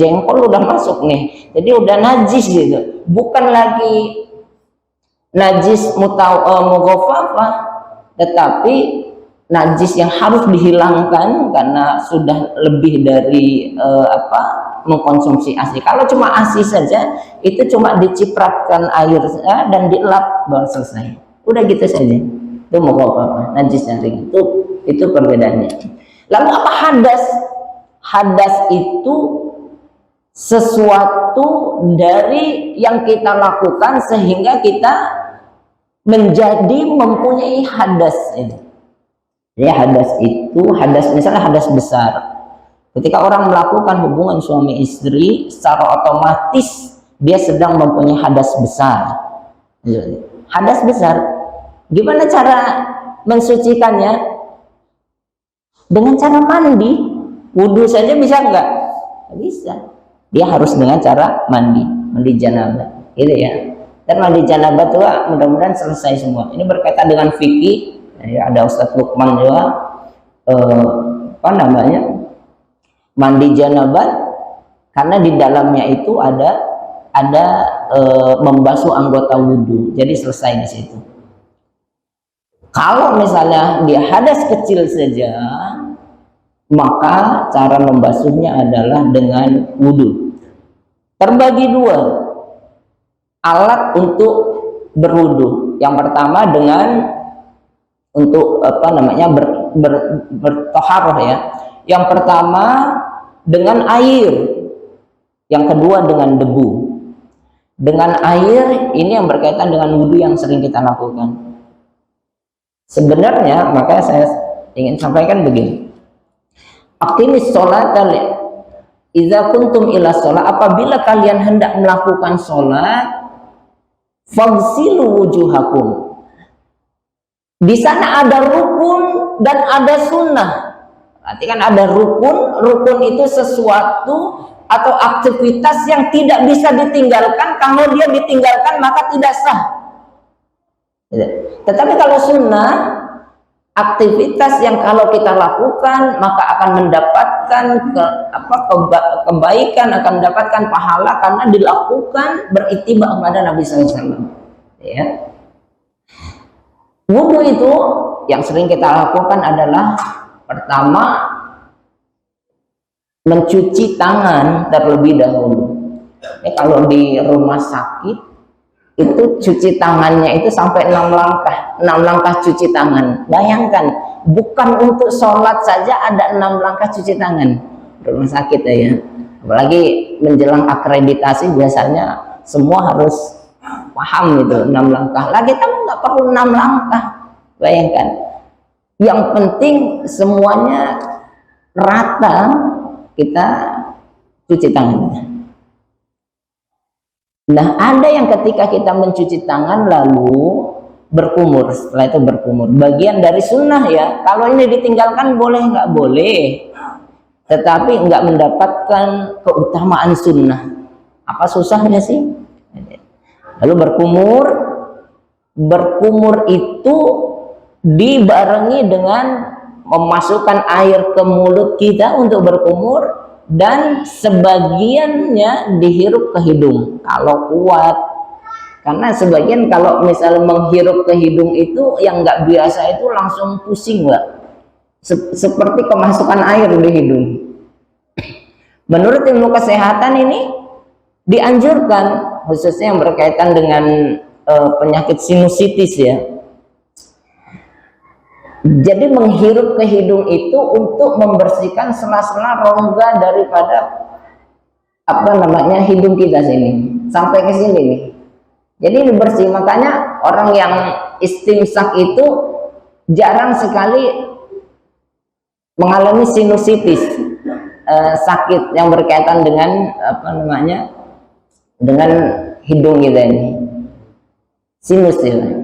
jengkol udah masuk nih, jadi udah najis gitu. Bukan lagi najis mughalladzah, tetapi najis yang harus dihilangkan karena sudah lebih dari mengkonsumsi ASI. Kalau cuma ASI saja, itu cuma dicipratkan air dan dielap baru selesai. Udah gitu saja. Itu mughalladzah, najisnya ringan. Itu perbedaannya. Lalu apa hadas? Hadas itu sesuatu dari yang kita lakukan sehingga kita menjadi mempunyai hadas ini. Ya, hadas itu misalnya hadas besar. Ketika orang melakukan hubungan suami istri, secara otomatis dia sedang mempunyai hadas besar. Hadas besar. Gimana cara mensucikannya? Dengan cara mandi. Wudhu saja bisa nggak? Nggak bisa. Dia harus dengan cara mandi janabah, gitu ya. Dan mandi janabah itu mudah-mudahan selesai semua. Ini berkaitan dengan fikih. Ya, ada Ustadz Lukman juga, mandi janabah, karena di dalamnya itu ada membasuh anggota wudhu. Jadi selesai di situ. Kalau misalnya dia hadas kecil saja, maka cara membasuhnya adalah dengan wudhu. Terbagi dua alat untuk berwudhu. Yang pertama dengan untuk bertoharoh ya. Yang pertama dengan air, yang kedua dengan debu. Dengan air ini yang berkaitan dengan wudhu yang sering kita lakukan. Sebenarnya makanya saya ingin sampaikan begini. Aqimis sholata idza kuntum ila sholat, apabila kalian hendak melakukan sholat, faghsilu wujuhakum. Di sana ada rukun dan ada sunnah. Berarti kan ada rukun itu sesuatu atau aktivitas yang tidak bisa ditinggalkan. Kalau dia ditinggalkan maka tidak sah. Tetapi kalau sunnah, aktivitas yang kalau kita lakukan maka akan mendapatkan kebaikan, akan mendapatkan pahala karena dilakukan berittiba kepada Nabi SAW. Ya. Wudhu itu yang sering kita lakukan adalah pertama mencuci tangan terlebih dahulu. Kalau di rumah sakit itu cuci tangannya itu sampai 6 langkah cuci tangan. Bayangkan, bukan untuk sholat saja ada 6 langkah cuci tangan rumah sakit ya. Apalagi menjelang akreditasi biasanya semua harus paham itu 6 langkah. Lagi kamu nggak perlu 6 langkah. Bayangkan. Yang penting semuanya rata, kita cuci tangannya. Nah, ada yang ketika kita mencuci tangan lalu berkumur, setelah itu berkumur. Bagian dari sunnah ya. Kalau ini ditinggalkan boleh nggak boleh, tetapi nggak mendapatkan keutamaan sunnah. Apa susahnya sih? Lalu berkumur itu dibarengi dengan memasukkan air ke mulut kita untuk berkumur, dan sebagiannya dihirup ke hidung kalau kuat. Karena sebagian kalau misalnya menghirup ke hidung itu yang nggak biasa itu langsung pusing Mbak, seperti kemasukan air di hidung. Menurut ilmu kesehatan ini dianjurkan, khususnya yang berkaitan dengan penyakit sinusitis ya. Jadi menghirup ke hidung itu untuk membersihkan sela-sela rongga daripada hidung kita sini sampai ke sini nih. Jadi ini bersih. Makanya orang yang istimsak itu jarang sekali mengalami sinusitis, sakit yang berkaitan dengan dengan hidung kita ini, sinus ya.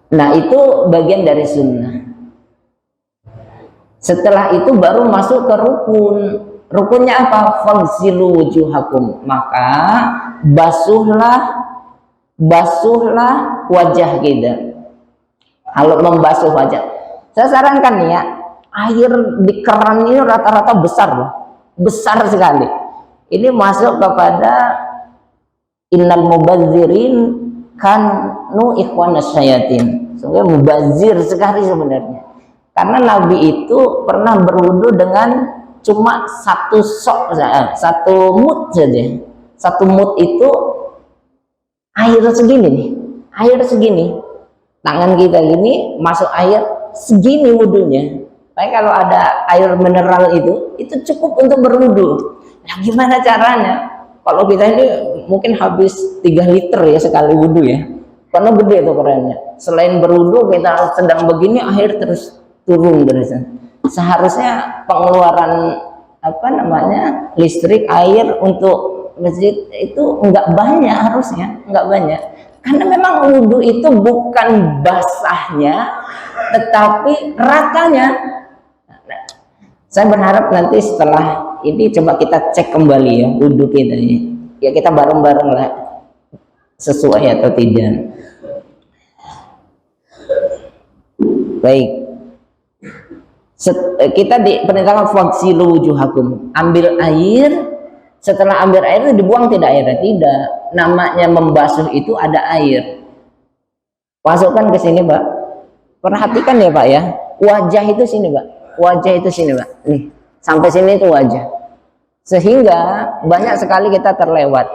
Nah, itu bagian dari sunnah. Setelah itu baru masuk ke rukun. Rukunnya apa? Faghsilu wujuhakum. Maka basuhlah wajah kita. Kalau membasuh wajah, saya sarankan ya, air di keran ini rata-rata besar loh. besar sekali. Ini masuk kepada innal mubadzirin kanu ikhwanas syayatin. Sebenarnya mubazir sekali sebenarnya. Karena Nabi itu pernah berwudu dengan cuma satu mud saja. Satu mud itu air segini nih, air segini. Tangan kita gini masuk air segini wudunya. Tapi kalau ada air mineral itu cukup untuk berwudu. Nah, gimana caranya? Kalau kita ini mungkin habis 3 liter ya sekali wudu ya. Karena gede tuh kerannya. Selain berwudu kita sedang begini air terus turun dari sana. Seharusnya pengeluaran listrik air untuk masjid itu enggak banyak, harusnya enggak banyak. Karena memang wudu itu bukan basahnya tetapi ratanya. Nah, saya berharap nanti setelah ini coba kita cek kembali ya wudu kita ini. Ya kita bareng-bareng lah sesuai atau tidak. Baik. Kita diperintahkan faghsilu wujuhakum, ambil air. Setelah ambil air itu dibuang tidak airnya? Tidak. Namanya membasuh itu ada air. Masukkan ke sini, Pak. Perhatikan ya, Pak ya. Wajah itu sini, Pak. Wajah itu sini, Pak. Nih, sampai sini itu wajah. Sehingga banyak sekali kita terlewat.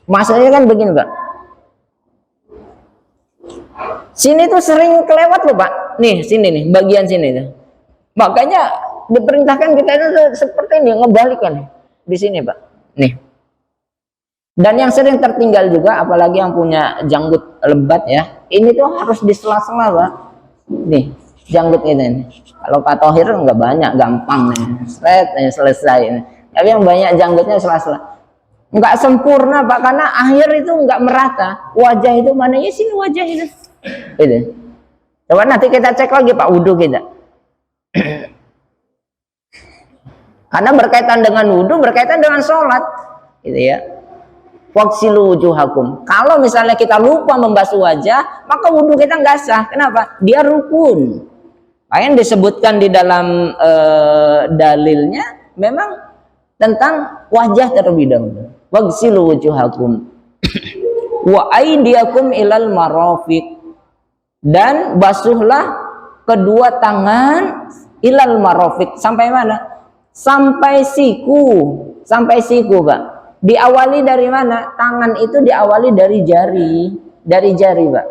Maksudnya kan begini, Pak. Sini tuh sering kelewat loh, Pak. Nih, sini nih, bagian sini tuh. Makanya diperintahkan kita itu seperti ini, ngebalikan di sini, Pak. Nih. Dan yang sering tertinggal juga, apalagi yang punya janggut lebat ya, ini tuh harus di sela-sela, Pak. Nih, janggut ini. Kalau Pak Thohir nggak banyak, gampang nih, selesai. Tapi yang banyak janggutnya sela-sela. Nggak sempurna, Pak, karena akhir itu nggak merata. Wajah itu mana ya, sini wajah itu. Itu. Coba nanti kita cek lagi, Pak, wudhu kita. Karena berkaitan dengan wudhu, berkaitan dengan sholat, gitu ya. Waghsilu wujuhakum. Kalau misalnya kita lupa membasuh wajah, maka wudhu kita nggak sah. Kenapa? Dia rukun. Yang disebutkan di dalam dalilnya memang tentang wajah terlebih dahulu. Waghsilu wujuhakum wa aydiyakum ilal marafiq, dan basuhlah kedua tangan ilal marafiq. Sampai mana? Sampai siku. Sampai siku, Pak. Diawali dari mana? Tangan itu diawali dari jari. Dari jari, Pak.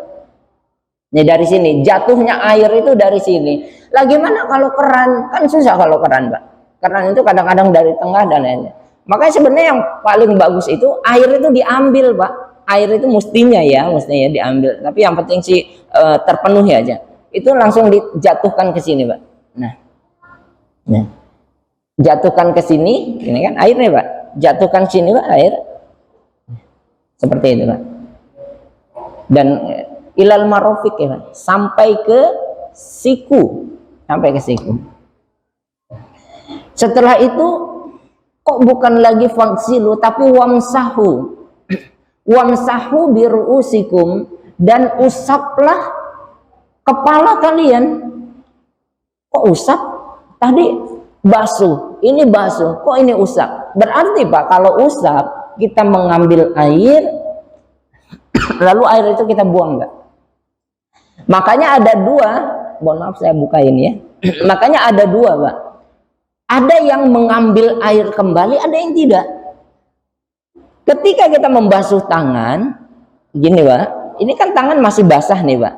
Nih dari sini. Jatuhnya air itu dari sini. Lah gimana kalau keran? Kan susah kalau keran, Pak. Keran itu kadang-kadang dari tengah dan lainnya. Makanya sebenarnya yang paling bagus itu air itu diambil, Pak. Air itu mestinya diambil. Tapi yang penting sih terpenuhi aja. Itu langsung dijatuhkan ke sini, Pak. Nah. Jatuhkan ke sini, ini kan airnya, Pak. Jatuhkan sini, Pak, air. Seperti itu, Pak. Dan ilal marafiq ya, Pak. Sampai ke siku. Sampai ke siku. Setelah itu kok bukan lagi faghsilu tapi wamsahu. Wamsahu biru'usikum, dan usaplah kepala kalian. Kok usap? Tadi basuh, ini basuh, kok ini usap? Berarti, Pak, kalau usap kita mengambil air lalu air itu kita buang, enggak? Makanya ada dua, mohon maaf saya bukain ya. Makanya ada dua, Pak. Ada yang mengambil air kembali, ada yang tidak. Ketika kita membasuh tangan, gini, Pak, ini kan tangan masih basah nih, Pak.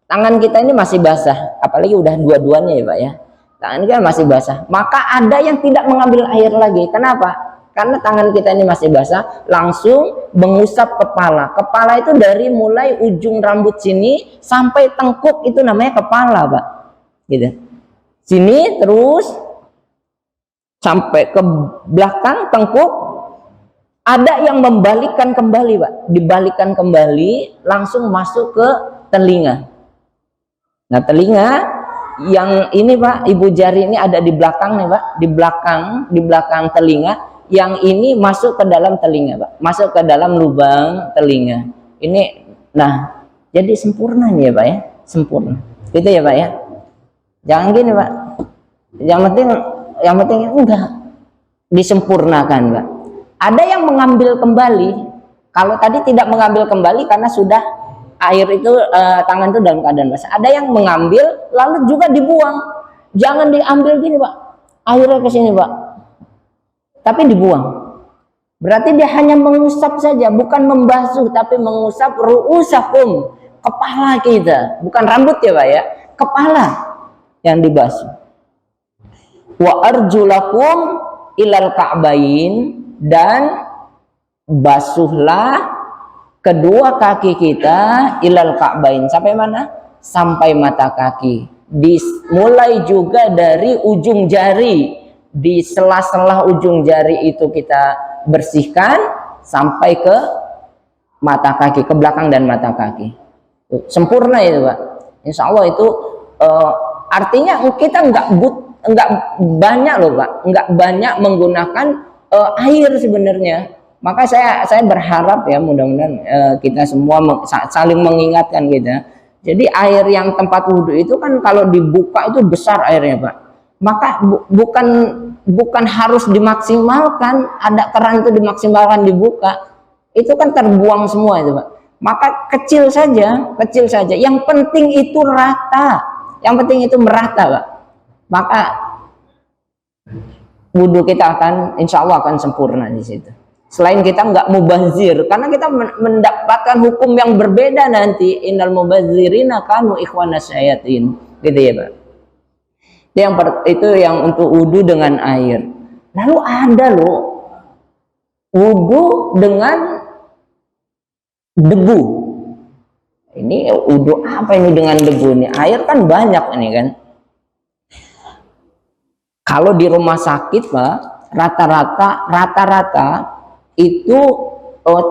Tangan kita ini masih basah, apalagi udah dua-duanya ya, Pak ya. Tangan kita masih basah. Maka ada yang tidak mengambil air lagi. Kenapa? Karena tangan kita ini masih basah, langsung mengusap kepala. Kepala itu dari mulai ujung rambut sini sampai tengkuk, itu namanya kepala, Pak. Gitu. Sini terus sampai ke belakang tengkuk. Ada yang membalikkan kembali, Pak. Dibalikkan kembali, langsung masuk ke telinga. Nah, telinga yang ini, Pak, ibu jari ini ada di belakang nih, Pak. Di belakang telinga. Yang ini masuk ke dalam telinga, Pak. Masuk ke dalam lubang telinga. Ini, nah, jadi sempurna nih ya, Pak ya. Sempurna. Gitu ya, Pak ya. Jangan gini, Pak. Yang penting enggak. disempurnakan, Pak. Ada yang mengambil kembali. Kalau tadi tidak mengambil kembali karena sudah air itu tangan itu dalam keadaan basah. Ada yang mengambil lalu juga dibuang. Jangan diambil gini, Pak. Airnya ke sini, Pak. Tapi dibuang. Berarti dia hanya mengusap saja, bukan membasuh, tapi mengusap ru'usakum, kepala kita, bukan rambut ya, Pak ya, kepala yang dibasuh. Wa arjulakum ilal ka'bain, dan basuhlah kedua kaki kita ilal ka'bain, sampai mana? Sampai mata kaki. Dimulai juga dari ujung jari, di sela-sela ujung jari itu kita bersihkan sampai ke mata kaki, ke belakang dan mata kaki. Sempurna itu, Pak. Insya Allah itu artinya kita nggak banyak loh, Pak, nggak banyak menggunakan air sebenarnya. Maka saya berharap ya, mudah-mudahan kita semua saling mengingatkan kita. Jadi air yang tempat wudhu itu kan kalau dibuka itu besar airnya, Pak. Maka bukan harus dimaksimalkan, ada keran itu dimaksimalkan dibuka, itu kan terbuang semua itu, Pak. Maka kecil saja. Yang penting itu rata, yang penting itu merata, Pak. Maka wudhu kita akan, insya Allah akan sempurna di situ. Selain kita nggak mubazir, karena kita mendapatkan hukum yang berbeda nanti. Innal mubazirina kanu ikhwanas syayatin, gitu ya, Pak. Itu yang untuk wudhu dengan air. Lalu ada loh wudhu dengan debu. Ini wudhu apa ini dengan debu ini? Air kan banyak ini kan. Kalau di rumah sakit, Pak, rata-rata itu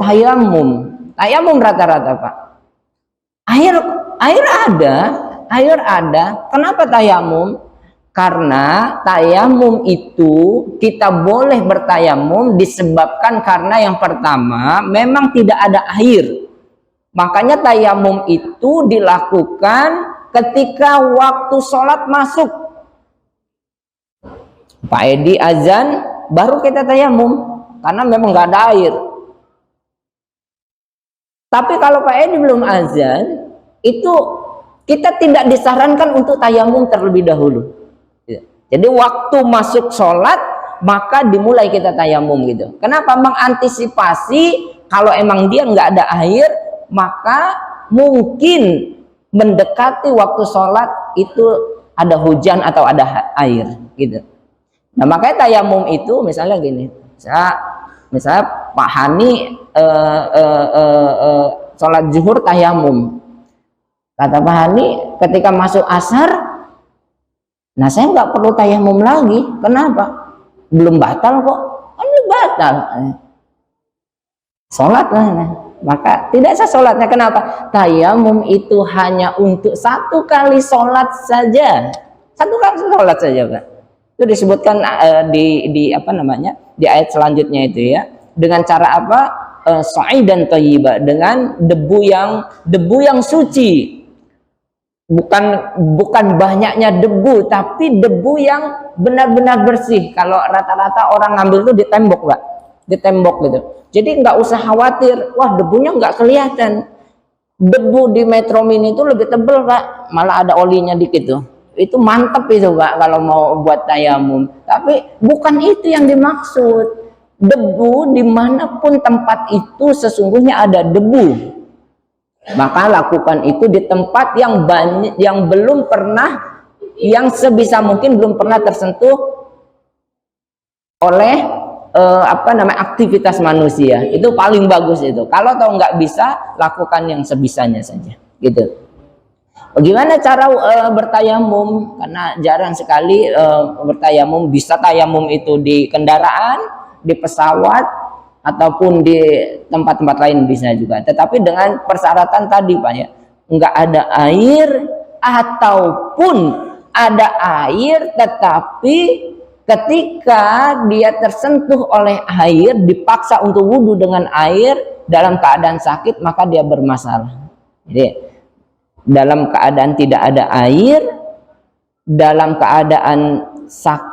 tayamum rata-rata, Pak. Air ada. Kenapa tayamum? Karena tayamum itu kita boleh bertayamum disebabkan karena yang pertama memang tidak ada air. Makanya tayamum itu dilakukan ketika waktu sholat masuk. Pak Edi azan baru kita tayamum karena memang nggak ada air. Tapi kalau Pak Edi belum azan, itu kita tidak disarankan untuk tayamum terlebih dahulu. Jadi waktu masuk sholat maka dimulai kita tayamum gitu. Kenapa? Mengantisipasi kalau emang dia nggak ada air, maka mungkin mendekati waktu sholat itu ada hujan atau ada air gitu. Nah makanya tayamum itu misalnya gini, misalnya Pak Hani sholat zuhur tayamum. Kata Pak Hani ketika masuk asar, nah saya nggak perlu tayamum lagi. Kenapa? Belum batal kok. Ini batal. Sholat lah. Nah. Maka tidak sah sholatnya. Kenapa? Tayamum itu hanya untuk satu kali sholat saja. Satu kali sholat saja, Pak. Itu disebutkan di apa namanya? Di ayat selanjutnya itu ya. Dengan cara apa? Sa'idan thayyiba, dengan debu yang suci. Bukan banyaknya debu, tapi debu yang benar-benar bersih. Kalau rata-rata orang ngambil itu di tembok, Pak, di tembok gitu. Jadi nggak usah khawatir, wah debunya nggak kelihatan. Debu di Metro Mini itu lebih tebal, Pak, malah ada olinya dikit tuh. Itu mantep itu, Pak, kalau mau buat tayamum. Tapi bukan itu yang dimaksud. Debu dimanapun tempat itu sesungguhnya ada debu. Maka lakukan itu di tempat yang banyak, yang belum pernah, yang sebisa mungkin belum pernah tersentuh oleh aktivitas manusia. Itu paling bagus itu. Kalau tahu nggak bisa, lakukan yang sebisanya saja. Gitu. Bagaimana cara bertayamum? Karena jarang sekali bertayamum. Bisa tayamum itu di kendaraan, di pesawat, ataupun di tempat-tempat lain bisa juga, tetapi dengan persyaratan tadi, Pak ya, nggak ada air, ataupun ada air tetapi ketika dia tersentuh oleh air, dipaksa untuk wudhu dengan air dalam keadaan sakit, maka dia bermasalah. Jadi dalam keadaan tidak ada air, dalam keadaan sakit